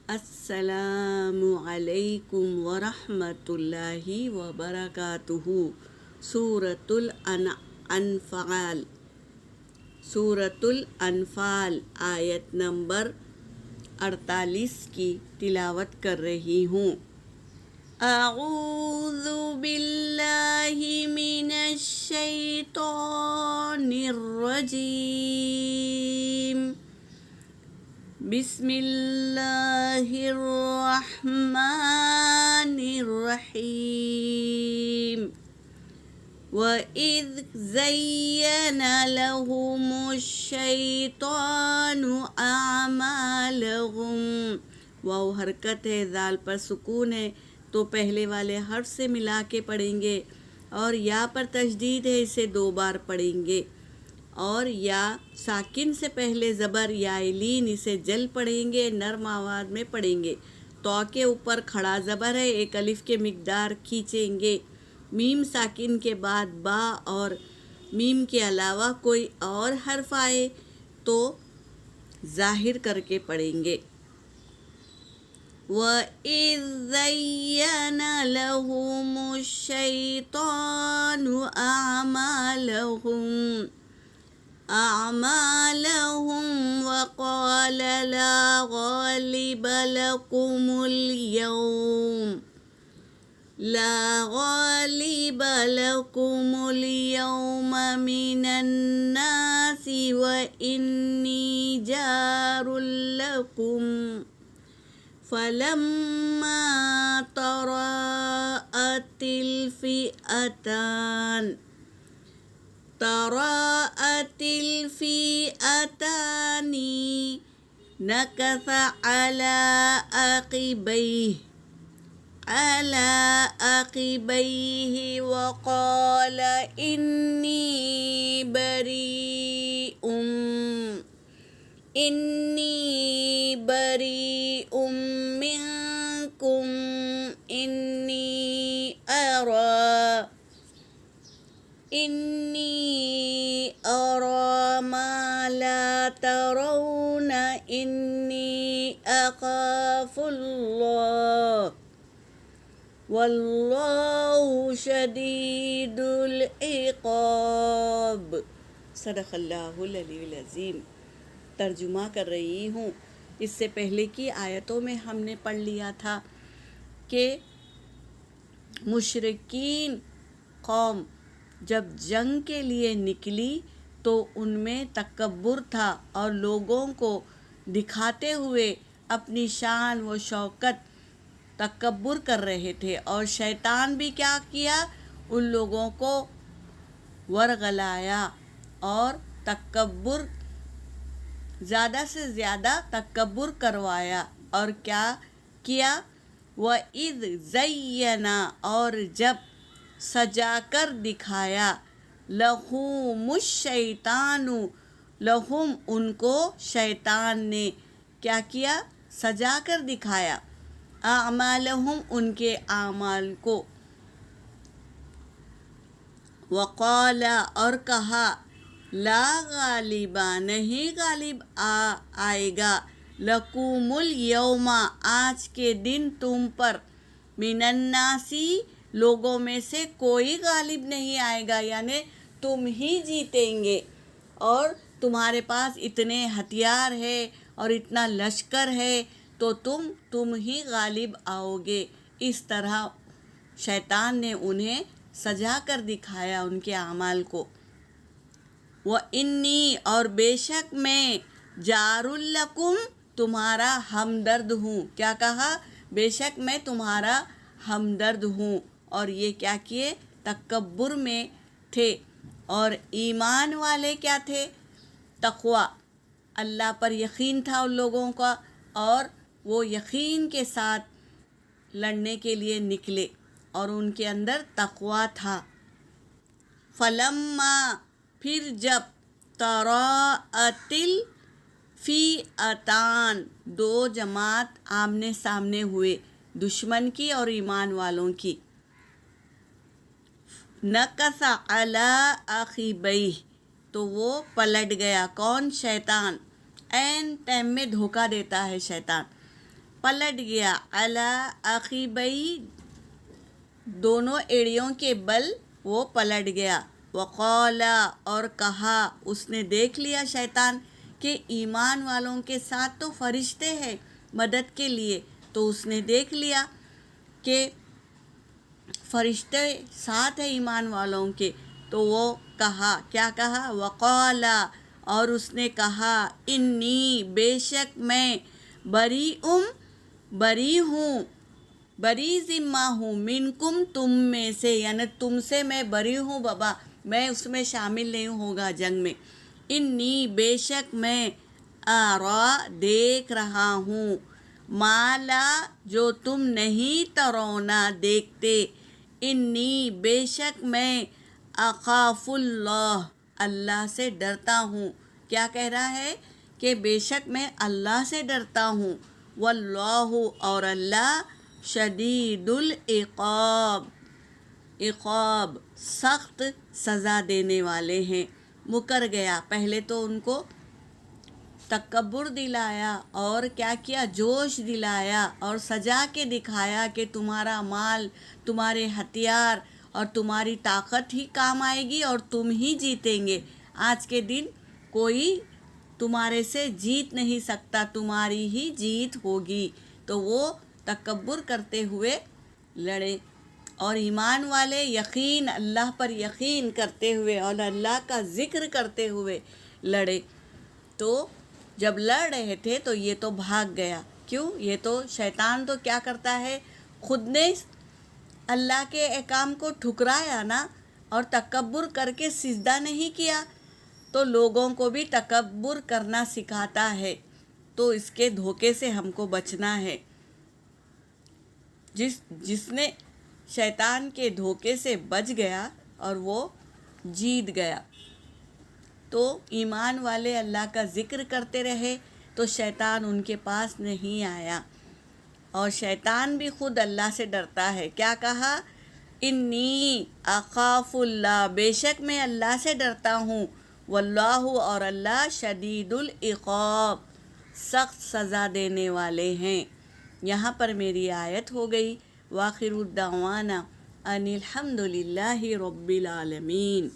السلام علیکم ورحمۃ اللہ وبرکاتہ۔ سورۃ الانفال، سورۃ الانفال آیت نمبر 48 کی تلاوت کر رہی ہوں۔ اعوذ باللہ من الشیطان الرجیم، بسم اللہ الرحمن الرحیم۔ وَإِذْ زَيَّنَ لَهُمُ الشَّيْطَانُ أَعْمَالَهُمْ، واو حرکت ہے، زال پر سکون ہے تو پہلے والے حرف سے ملا کے پڑھیں گے، اور یا پر تشدید ہے، اسے 2 بار پڑھیں گے، اور یا ساکن سے پہلے زبر یا لین، اسے جل پڑھیں گے، نرم آواز میں پڑھیں گے۔ تو کے اوپر کھڑا زبر ہے، 1 الف کے مقدار کھینچیں گے۔ میم ساکن کے بعد با اور میم کے علاوہ کوئی اور حرف آئے تو ظاہر کر کے پڑھیں گے۔ وَإِذْ زَيَّنَ لَهُمُ الشَّيْطَانُ أَعْمَالَهُمْ وَقَالَ لَا غَالِبَ لَكُمُ الْيَوْمَ مِنَ النَّاسِ وَإِنِّي جَارٌ لَكُمْ، فَلَمَّا تَرَاءَتِ الْفِئَتَانِ نَكَثَ عَلَى عَقِبَيْهِ وَقَالَ إِنِّي بَرِيءٌ مِّنكُمْ إِنِّي أَرَى مَا لَا تَرَوْنَ إِنِّي أَخَافُ اللَّهَ وَاللَّهُ شَدِيدُ الْعِقَابِ۔ صدق اللہ العلی العظیم۔ ترجمہ کر رہی ہوں۔ اس سے پہلے کی آیتوں میں ہم نے پڑھ لیا تھا کہ مشرکین قوم جب جنگ کے لیے نکلی تو ان میں تکبر تھا، اور لوگوں کو دکھاتے ہوئے اپنی شان و شوکت تکبر کر رہے تھے، اور شیطان بھی کیا کیا، ان لوگوں کو ورغلایا اور تکبر، زیادہ سے زیادہ تکبر کروایا۔ اور کیا کیا؟ وَإِذْ زَيَّنَ، اور جب سجا کر دکھایا، لَهُمُ الشَّيْطَانُ، لَهُم ان کو شیطان نے کیا کیا؟ سجا کر دکھایا، اعمالہم ان کے اعمال کو، وقال اور کہا، لا غالب نہیں غالب آئے گا، لکم الیوم آج کے دن تم پر، من الناس لوگوں میں سے کوئی غالب نہیں آئے گا، یعنی تم ہی جیتیں گے، اور تمہارے پاس اتنے ہتھیار ہے اور اتنا لشکر ہے تو تم ہی غالب آؤ گے۔ اس طرح شیطان نے انہیں سجا کر دکھایا ان کے اعمال کو۔ وَإِنِّي اور بے شک میں، جَارٌ لَكُمْ تمہارا ہمدرد ہوں۔ کیا کہا؟ بے شک میں تمہارا ہمدرد ہوں۔ اور یہ کیا کیے؟ تکبر میں تھے، اور ایمان والے کیا تھے؟ تقویٰ، اللہ پر یقین تھا ان لوگوں کا، اور وہ یقین کے ساتھ لڑنے کے لیے نکلے، اور ان کے اندر تقویٰ تھا۔ فلما پھر جب، تراءت الفئتان 2 جماعت آمنے سامنے ہوئے، دشمن کی اور ایمان والوں کی، نکث علی عقبیہ تو وہ پلٹ گیا۔ کون؟ شیطان۔ عین ٹائم میں دھوکہ دیتا ہے شیطان۔ پلٹ گیا، علی عقبیہ دونوں ایڑیوں کے بل وہ پلٹ گیا، وقال اور کہا، اس نے دیکھ لیا شیطان کہ ایمان والوں کے ساتھ تو فرشتے ہیں مدد کے لیے، تو اس نے دیکھ لیا کہ فرشتے ساتھ ہیں ایمان والوں کے، تو وہ کہا، کیا کہا، وقال اور اس نے کہا، انی بے شک میں بری ہوں، بری ذمہ ہوں، منکم تم میں سے، یعنی تم سے میں بری ہوں بابا، میں اس میں شامل نہیں ہوگا جنگ میں، انی بے شک میں آرا دیکھ رہا ہوں، مالا جو تم نہیں ترونا دیکھتے، انی بے شک میں اخاف اللہ سے ڈرتا ہوں، کیا کہہ رہا ہے کہ بے شک میں اللہ سے ڈرتا ہوں، واللہ اور اللہ شدید العقاب سخت سزا دینے والے ہیں۔ مکر گیا، پہلے تو ان کو تکبر دلایا اور کیا کیا، جوش دلایا اور سجا کے دکھایا کہ تمہارا مال، تمہارے ہتھیار اور تمہاری طاقت ہی کام آئے گی اور تم ہی جیتیں گے، آج کے دن کوئی تمہارے سے جیت نہیں سکتا، تمہاری ہی جیت ہوگی، تو وہ تکبر کرتے ہوئے لڑے، اور ایمان والے یقین، اللہ پر یقین کرتے ہوئے اور اللہ کا ذکر کرتے ہوئے لڑے، تو جب لڑ رہے تھے تو یہ تو بھاگ گیا، کیوں، یہ تو شیطان تو کیا کرتا ہے، خود نے اللہ کے احکام کو ٹھکرایا نا، اور تکبر کر کے سجدہ نہیں کیا، تو لوگوں کو بھی تکبر کرنا سکھاتا ہے، تو اس کے دھوکے سے ہم کو بچنا ہے۔ جس نے شیطان کے دھوکے سے بچ گیا اور وہ جیت گیا، تو ایمان والے اللہ کا ذکر کرتے رہے تو شیطان ان کے پاس نہیں آیا، اور شیطان بھی خود اللہ سے ڈرتا ہے، کیا کہا، انی اخاف اللہ، بے شک میں اللہ سے ڈرتا ہوں، واللہ اور اللہ شدید العقاب سخت سزا دینے والے ہیں۔ یہاں پر میری آیت ہو گئی، وآخر الدعوانا ان الحمد للہ رب العالمین۔